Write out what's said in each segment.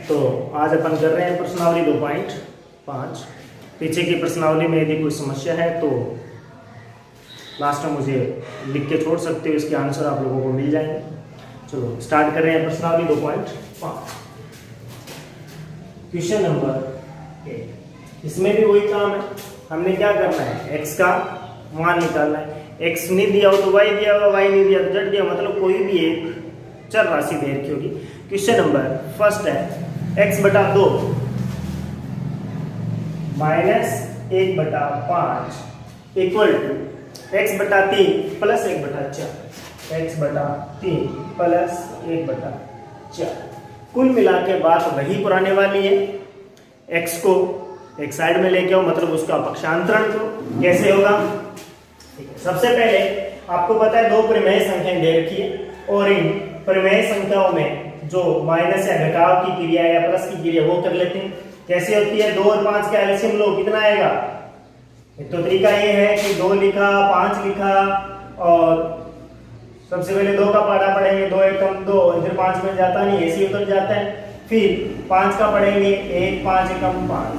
तो आज अपन कर रहे हैं प्रश्नावली 2.5। पीछे की प्रश्नावली में यदि कोई समस्या है तो लास्ट में मुझे लिख के छोड़ सकते हो, इसके आंसर आप लोगों को मिल जाएंगे। चलो स्टार्ट कर रहे हैं प्रश्नावली 2.5। Question number 1। इसमें भी वही काम है, हमने क्या करना है, x का मान निकालना है। x नहीं दिया हो तो y दिया होगा, y नहीं दिया तो z दिया, मतलब कोई भी एक चर राशि दे रखी होगी। क्वेश्चन नंबर फर्स्ट है x बटा 2 माइनस 1/5 इक्वल टू x बटा 3 प्लस 1/4। x बटा 3 प्लस 1/4। कुल मिला के बात वही पुराने वाली है। x को एक साइड में लेके आओ, मतलब उसका पक्षांतरण करो। कैसे होगा? सबसे पहले आपको पता है दो परिमेय संख्याएं दे रखी है और इन परिमेय संख्याओं में जो माइनस या घटाव की क्रिया या प्लस की क्रिया वो कर लेते हैं। कैसे होती है? 2 और 5 का एलसीएम लो, कितना आएगा? एक तो तरीका ये है कि 2 लिखा 5 लिखा और सबसे पहले 2 का पढ़ा पढ़ेंगे, 2 एकम 2, इधर 5 में जाता नहीं, ऐसे उतर जाता है। फिर 5 का पढ़ेंगे, 1 5 एकम 5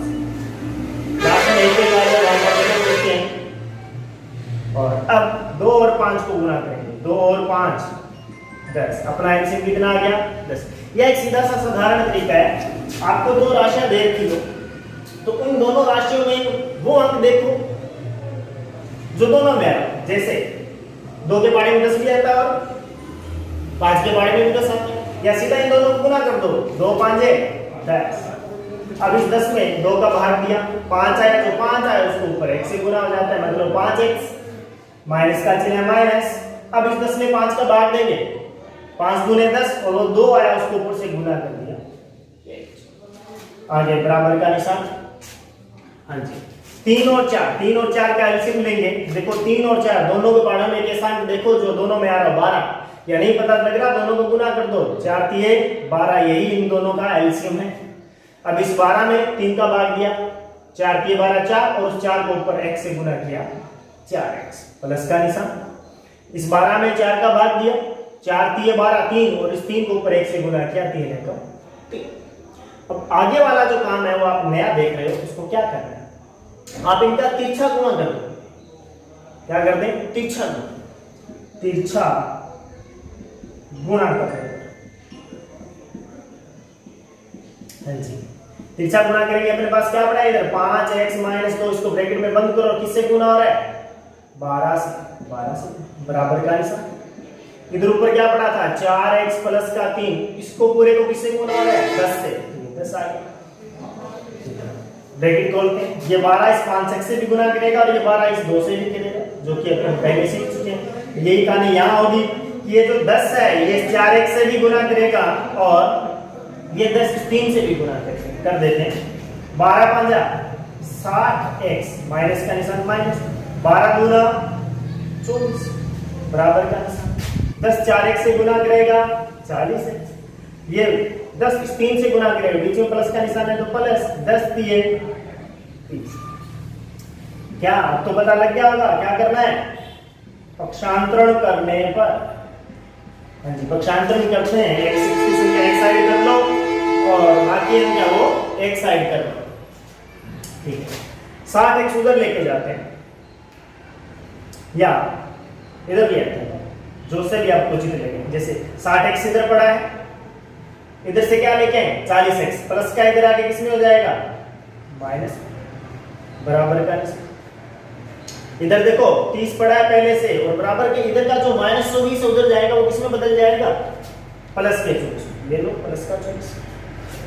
और अब 2 और 5 को गुना करेंगे, 2 और 5 10। अपना एलसीएम कितना आ गया? 10। यह एक सीधा सा साधारण तरीका है। आपको दो राशियां दे रखी हो तो उन दोनों राशियों में वो अंक देखो जो दोनों में है। जैसे 2 के बारे में 10 भी आता है और 5 के बारे में भी 10 आता है, या सीधा इन दोनों को गुना कर दो, 2 5 10। अब इस 10 में 2 का भाग दिया, 5 आया तो 5 आया उसको ऊपर 1 से गुना हो जाता है, मतलब 5x माइनस का चिन्ह है माइनस। अब इस 10 में 5 का भाग देंगे, 5 दूने 10 और वो 2 आया उसको ऊपर से गुना कर दिया, आगे बराबर का निशान। हाँ जी, 3 और 4 का एलसीएम लेंगे। देखो 3 और 4 दोनों के पढ़ा में एक स्थान देखो जो दोनों में आ रहा 12, या नहीं पता लग रहा, दोनों को गुना कर दो, 4 3 12, यही इन दोनों का एलसीएम है। अब इस 12 में 3 का भाग दिया, 4 3 12 4 और उस 4 को ऊपर x से गुना किया, 4x प्लस का निशान। इस 12 में 4 का भाग दिया, 4 3 12 3 और इस 3 को ऊपर 1 से गुना किया, 3 है तो 3। अब आगे वाला जो काम है वो आप नया देख रहे हो, उसको क्या करना है, आप इनका तिरछा गुणा कर दो। क्या कर दें? तिरछा गुणा कर दो। हाँ जी, तिरछा गुणा करेंगे, अपने पास क्या पड़ा है इधर 5x माइनस 2, इसको ब्रैकेट में बंद करो। किससे गुणा हो रहा है? 12 से बराबर का निशान। इधर ऊपर क्या पड़ा था? 4x प्लस का 3, इसको पूरे को किससे गुणा हो रहा है? 10 से, 10 आ गया। ब्रैकेट खोलते हैं, ये 12 इस 5x से भी गुणा करेगा और ये 12 इस 2 से भी करेगा, जो कि अपन पहले सीख चुके हैं। यही कहानी यहाँ होगी कि ये जो 10 है ये 4x से भी गुणा करेगा और ये 10 इस 3 से भी गुणा करेगा। कर देते हैं, 12 5 60x माइनस का निशान माइनस, 12 दूना 24 बराबर का निशान। 10 4x से गुणा करेगा 40x, ये 10 इस 3 से गुणा करेगा, बीच में प्लस का निशान है तो प्लस, 10 3 30। क्या अब तो पता लग गया होगा क्या करना है? पक्षांतरण करने पर, हाँ जी पक्षांतरण करते हैं, एक साइड कर लो और बाकी क्या वो एक साइड कर लो। ठीक है, 60x उधर लेके जाते हैं या इधर ले आते हैं, जो से भी आपको उचित लगे। जैसे 60x इधर पड़ा है, इधर से क्या लेके आए 40x, प्लस का इधर आगे किसमें हो जाएगा? माइनस, बराबर का निशान। इधर देखो 30 पड़ा है पहले से और बराबर के इधर का जो माइनस 24 उधर जाएगा वो किसमें बदल जाएगा? प्लस के 24, ले लो प्लस का 24।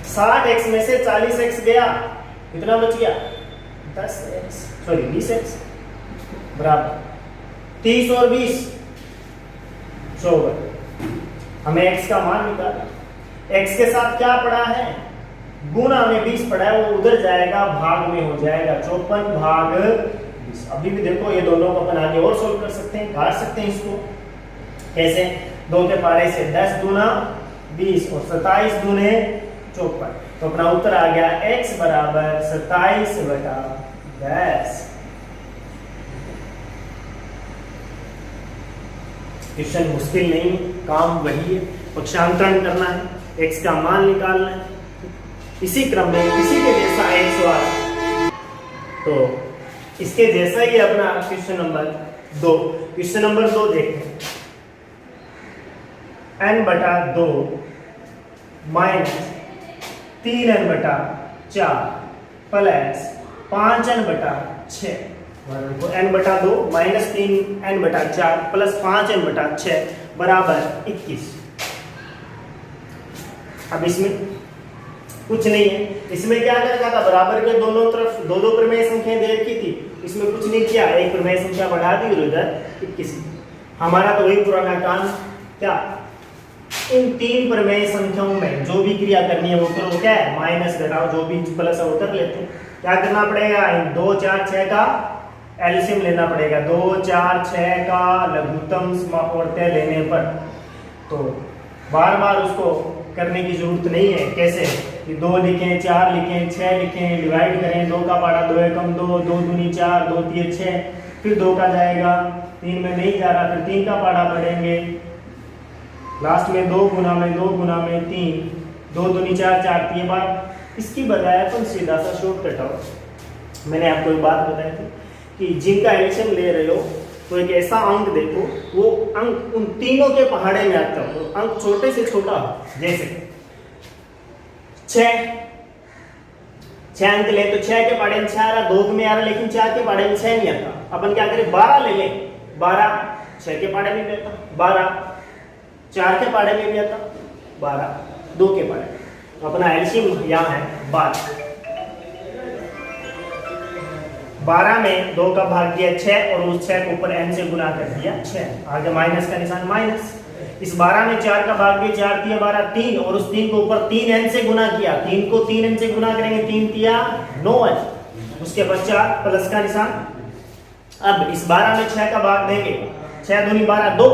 60x में से 40x गया, कितना बच गया? 20x बराबर 30 और 20 54। हमें x का मान निकालना। x के साथ क्या पड़ा है? गुणा में 20 पड़ा है, वो उधर जाएगा भाग में हो जाएगा 54 भाग 20। अभी भी देखो ये दोनों को अपन आगे और सोल्व कर सकते हैं, काट सकते हैं इसको। कैसे? 2 के पारे से 10 दूना 20 और 27 दूने 54, तो अपना उत्तर आ गया x बराबर 27/10। क्वेश्चन मुश्किल नहीं, काम वही है, पक्षांतरण करना है, x का मान निकालना है। इसी क्रम में इसी के जैसा एक सवाल, तो इसके जैसा ही अपना क्वेश्चन नंबर 2। क्वेश्चन नंबर 2 देखते हैं। n/2 minus 3n/4 plus 5n/6, n/2 minus 3n/4 plus 5n/6 बराबर 21। अब इसमें कुछ नहीं है, इसमें क्या करना था, बराबर के दोनों तरफ दो दो प्रमेय संख्याएं दे रखी थी, इसमें कुछ नहीं किया, एक प्रमेय संख्या बढ़ा दी और इधर 21। हमारा तो वही पुराना काम, क्या इन तीन प्रमेय संख्याओं में जो भी क्रिया करनी है वो करो, क्या है माइनस घटाओ, जो भी प्लस है वो कर लेते हैं। क्या करना पड़ेगा, इन 2 4 6 का एलसीएम लेना पड़ेगा, 2 4 6 का लघुत्तम समापवर्त्य लेने पर। तो बार बार उसको करने की जरूरत नहीं है। कैसे कि 2 लिखें, 4 लिखें, 6 लिखें, डिवाइड करें, 2 का पारा 2 एकम 2, 2 दूनी 4, 2 तिये 6, फिर 2 का जाएगा, 3 में नहीं जा रहा, फिर 3 का पारा पढ़ेंगे, लास्ट में 2 गुना में 2 गुना में 3, 2 दूनी 4, 4 तिये 12। इसकी बजाय अपन सीधा सा शॉर्टकट आओ। मैंने आपको एक बात बताई थी कि जिनका एडिशन ले रहे हो तो एक ऐसा अंक देखो, वो अंक उन तीनों के पहाड़े में आता हो, तो अंक छोटे से छोटा, जैसे 6 अंक ले तो 6 के पहाड़े में 6 आ रहा, 2 में आ रहा, लेकिन 4 के पहाड़े में 6 नहीं आता। अपन क्या करें, 12 ले लें, 12 6 के पहाड़े में भी आता, 12 4 के पहाड़े में भी आता, 12 2 के पहाड़े में। अपना एलसीएम यहाँ है 12 में 2 का भाग दिया 6 और उस 6 को ऊपर n से गुना कर दिया 6, आगे माइनस का निशान माइनस। इस 12 में 4 का भाग दिया 4 तिया 12 3 और उस 3 को ऊपर 3n से गुना किया, 3 को 3n से गुना करेंगे, 3 तिया 9n, उसके पश्चात प्लस का निशान। अब इस 12 में 6 का भाग देंगे, 6 दूनी 12 2,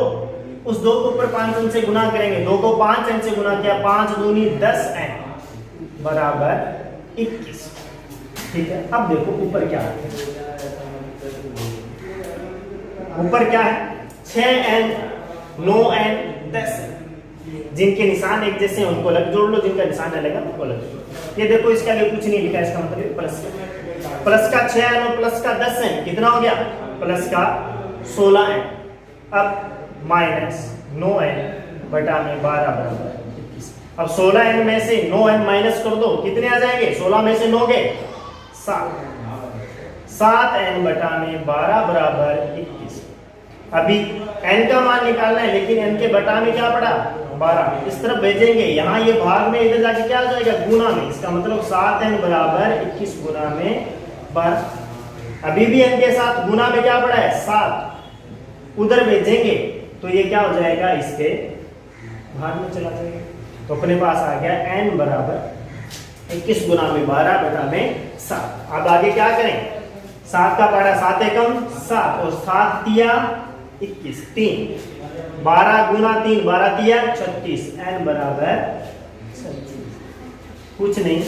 उस 2 को ऊपर 5n से गुना करेंगे, 2 को 5n से गुना किया, 5 दूनी 10n बराबर 21। ठीक है, अब देखो ऊपर क्या है, ऊपर क्या है 6n 9n 10n, जिनके निशान एक जैसे हैं उनको अलग जोड़ लो, जिनका निशान अलग है उनको अलग जोड़ लो। ये देखो इसका लिए कुछ नहीं लिखा, इसका मतलब प्लस का 6n और प्लस का 10n कितना हो गया, प्लस का 16n। अब माइनस 9n बटा में 12 बराबर 21। अब 16n में से 9n माइनस कर दो, कितने आ जाएंगे, 16 में से 9 गए 7n बटा में 12 बराबर 21। अभी n का मान निकालना है, लेकिन n के बटा में क्या पड़ा 12, इस तरफ भेजेंगे, यहाँ ये भाग में इधर जाके क्या आ जाएगा गुना में, इसका मतलब 7n बराबर 21 गुना में 12। अभी भी n के साथ गुना में क्या पड़ा है 7, उधर भेजेंगे तो ये क्या हो जाएगा, इसके भाग में चला जाएगा। तो अपने पास आ गया n बराबर 21 गुना में 12 बटा में 7। अब आगे क्या करें, 7 का पारा 7 एकम 7 और 7 तिया 21, 3 12 गुना 3 12 तिया 36, n बराबर 36। कुछ नहीं,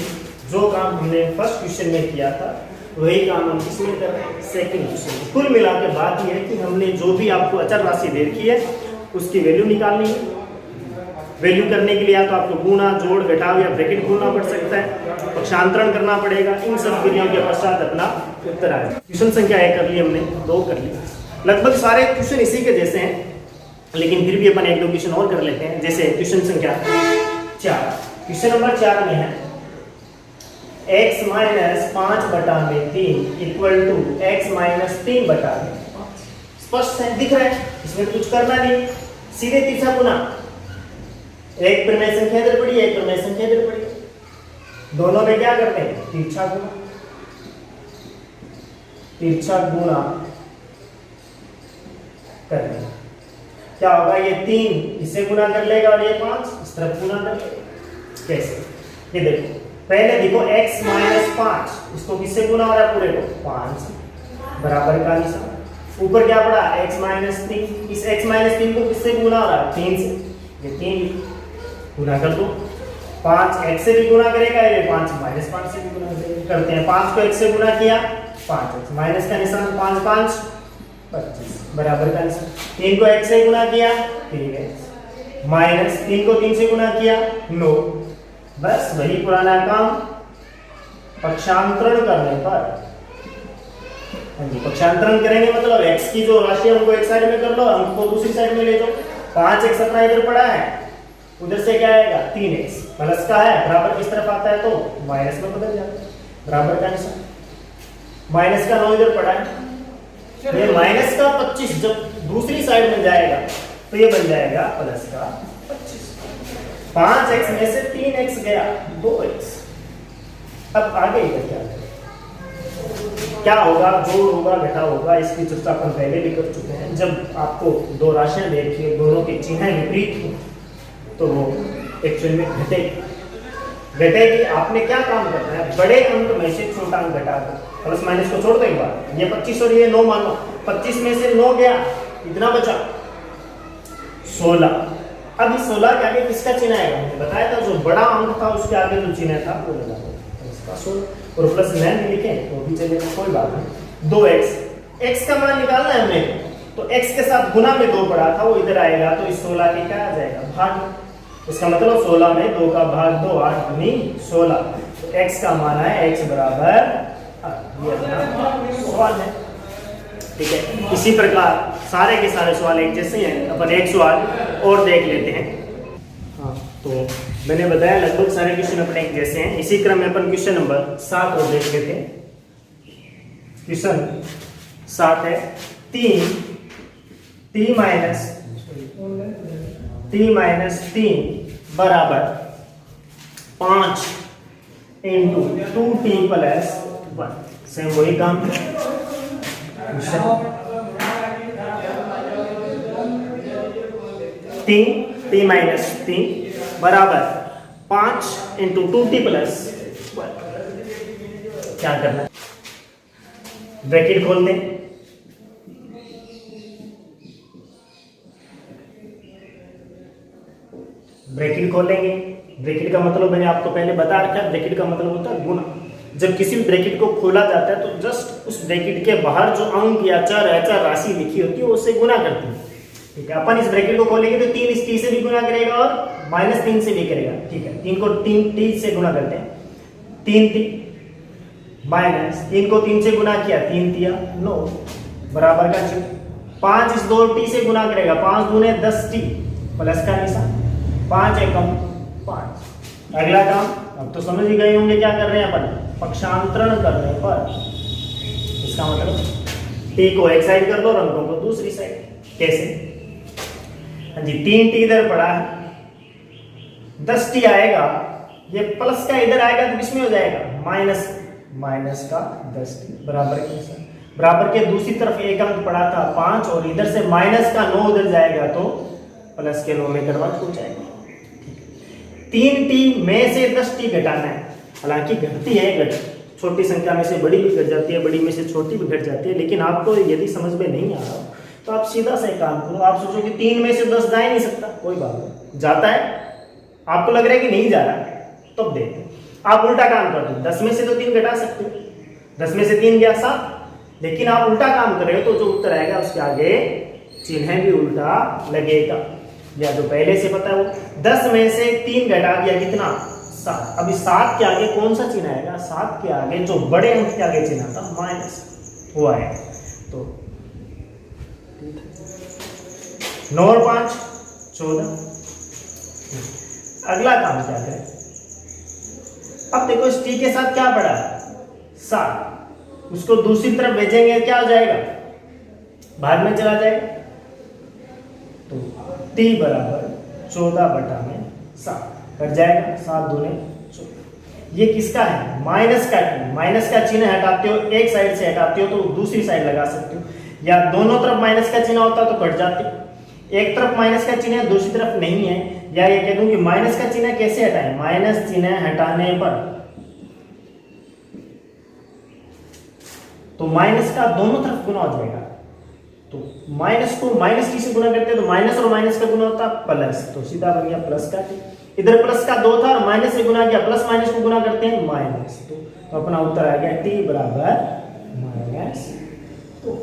जो काम हमने फर्स्ट क्वेश्चन में किया था वही काम हम इसमें कर रहे हैं सेकंड क्वेश्चन। कुल मिला के बात यह है कि हमने जो भी आपको अचर राशि दे रखी है उसकी वैल्यू निकालनी है। वैल्यू करने के लिए या तो आपको गुणा जोड़ घटाव या ब्रैकेट खोलना पड़ सकता है, पक्षांतरण करना पड़ेगा, इन सब क्रियाओं के पश्चात अपना उत्तर आएगा। क्वेश्चन संख्या 1 कर ली हमने, 2 कर ली, लगभग सारे क्वेश्चन इसी के जैसे हैं, लेकिन फिर भी अपन 1-2 क्वेश्चन और कर लेते हैं। जैसे क्वेश्चन संख्या 4, क्वेश्चन नंबर 4 में है x माइनस 5 बटा में 3 इक्वल टू x माइनस 3 बटा में 5। स्पष्ट है, दिख रहा है, इसमें कुछ करना नहीं, सीधे तीसरा गुना, एक प्रमेय संख्या इधर पड़ी, एक प्रमेय संख्या इधर पड़ी, दोनों में क्या करते हैं तिरछा गुना, तिरछा गुना करते हैं। क्या होगा, ये 3 इससे गुना कर लेगा और ये 5 इस तरफ गुना कर लेगा। कैसे, ये देखो, पहले देखो x माइनस 5, इसको किससे गुना हो रहा है, पूरे को 5 बराबर का निशान, ऊपर क्या पड़ा x माइनस 3, इस x माइनस 3 को किससे गुना हो रहा है 3 से, ये 3 गुना कर दो, 5 x से भी गुना करेगा, ये 5 माइनस 5 से भी गुना करते हैं, 5 को x से गुना किया 5x माइनस का निशान 5 5 25 बराबर का निशान, 3 को x से गुना किया 3x माइनस 3 को 3 से गुना किया 9 बस वही पुराना काम, पक्षांतरण करने पर, हाँ जी, पक्षांतरण करेंगे मतलब x की जो राशि है उनको एक साइड में कर लो, अंक को दूसरी साइड में ले जाओ। 5x अपना इधर पड़ा है, उधर से क्या आएगा 3x, प्लस का है बराबर किस तरफ आता है तो माइनस में बदल जाता है, बराबर का निशान। माइनस का 9 इधर पड़ा है, ये माइनस का 25 जब दूसरी साइड में जाएगा तो ये बन जाएगा प्लस का 25। 5x में से 3x गया 2x। अब आगे इधर क्या होगा, जोड़ होगा घटा होगा, इसकी चर्चा अपन पहले भी कर चुके हैं। जब आपको दो राशियां दे रखी है, दोनों के चिन्ह विपरीत हो तो वो एक्चुअल में घटेगी। आपने क्या काम करना है, बड़े अंक में से छोटा अंक घटा दो, प्लस माइनस को छोड़ दो एक बार। ये 25 और ये 9 मानो, 25 में से 9 गया, इतना बचा 16। अब इस 16 के आगे किसका चिन्ह आएगा, मैंने बताया था जो बड़ा अंक था उसके आगे जो चिन्ह था वो लगा दो, इसका 16 और प्लस नैन लिखे तो भी चलेगा, कोई बात नहीं। 2x, x का मान निकालना है हमें, तो x के साथ गुना में 2 पड़ा था वो इधर आएगा, तो इस 16 के क्या आ जाएगा भाग। इसका मतलब 16 में 2 का भाग 2, 8 गुनी 16, तो x का मान है x बराबर 8। ये अपना सवाल है, ठीक है। इसी प्रकार सारे के सारे सवाल एक जैसे हैं, अपन एक सवाल और देख लेते हैं। हाँ, तो मैंने बताया लगभग सारे क्वेश्चन अपने एक जैसे हैं। इसी क्रम में अपन क्वेश्चन नंबर 7 और देख लेते हैं। क्वेश्चन 7 है 3 t-3 बराबर 5 इंटू 2t प्लस 1। सेम वही काम t-3 बराबर 5 इंटू 2t प्लस 1। क्या करना है, ब्रैकेट खोल दें, ब्रैकेट खोलेंगे। ब्रैकेट का मतलब मैंने आपको पहले बता रखा है, ब्रैकेट का मतलब होता है गुना। जब किसी भी ब्रैकेट को खोला जाता है तो जस्ट उस ब्रैकेट के बाहर जो अंक या चर राशि लिखी होती है उससे गुना करती है, ठीक है। अपन इस ब्रैकेट को खोलेंगे तो 3 इस t से भी गुना करेगा और -3 से भी करेगा, ठीक है। 3 को 3t से गुना करते हैं, 3t माइनस 3 को 3 से गुना किया, 3 तिया 9 बराबर का चिन्ह। 5 इस 2t से गुना करेगा, 5 दूने 10t प्लस का निशान, 5 एकम 5। अगला काम अब तो समझ ही गए होंगे क्या कर रहे हैं अपन, पक्षांतरण करने पर। इसका मतलब t को एक साइड कर दो और अंकों को दूसरी साइड। कैसे, हाँ जी, 3t इधर पड़ा है, 10t आएगा, ये प्लस का इधर आएगा तो किसमें हो जाएगा माइनस का 10t बराबर के निशान। बराबर के दूसरी तरफ एक अंक पड़ा था 5 और इधर से माइनस का 9 उधर जाएगा तो प्लस के 9 में कन्वर्ट हो जाएगा। 3t में से 10t घटाना है, हालांकि घटती है, छोटी संख्या में से बड़ी भी घट जाती है, बड़ी में से छोटी भी घट जाती है, लेकिन आपको यदि समझ में नहीं आ रहा तो आप सीधा से काम करो। आप सोचो कि 3 में से 10 जा ही नहीं सकता, कोई बात नहीं, जाता है, आपको लग रहा है कि नहीं जा रहा, तब देखते आप उल्टा काम कर दो। 10 में से तो 3 घटा सकते हो, 10 में से 3 गया 7, लेकिन आप उल्टा काम कर रहे हो तो जो उत्तर आएगा उसके आगे चिन्ह भी उल्टा लगेगा। या जो पहले से पता है वो 10 में से 3 घटा दिया कितना 7। अभी 7 के आगे कौन सा चिन्ह आएगा, 7 के आगे जो बड़े अंक के आगे चिन्ह था माइनस वो आएगा। तो 9 और 5 14। अगला काम क्या करें, अब देखो इस t के साथ क्या पड़ा 7, उसको दूसरी तरफ भेजेंगे क्या हो जाएगा, भाग में चला जाएगा, तो t बराबर 14/7 कट जाएगा, 7 दूने 14। ये किसका है, माइनस का t। माइनस का चिन्ह हटाते हो, एक साइड से हटाते हो तो दूसरी साइड लगा सकते हो, या दोनों तरफ माइनस का चिन्ह होता तो कट जाते। एक तरफ माइनस का चिन्ह है, दूसरी तरफ नहीं है, या ये कह दूं कि माइनस का चिन्ह कैसे हटाएं, माइनस चिन्ह हटाने पर तो माइनस का दोनों तरफ गुना हो जाएगा। तो माइनस को माइनस t से गुना करते हैं तो माइनस और माइनस का गुना होता है प्लस, तो सीधा बन गया प्लस का t। इधर प्लस का 2 था और माइनस से गुना किया, प्लस माइनस को गुना करते हैं माइनस 2, तो अपना उत्तर आ गया t बराबर -2।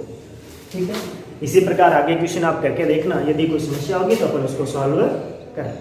ठीक है, इसी प्रकार आगे क्वेश्चन आप करके देखना, यदि कोई समस्या होगी तो अपन उसको सॉल्व करें।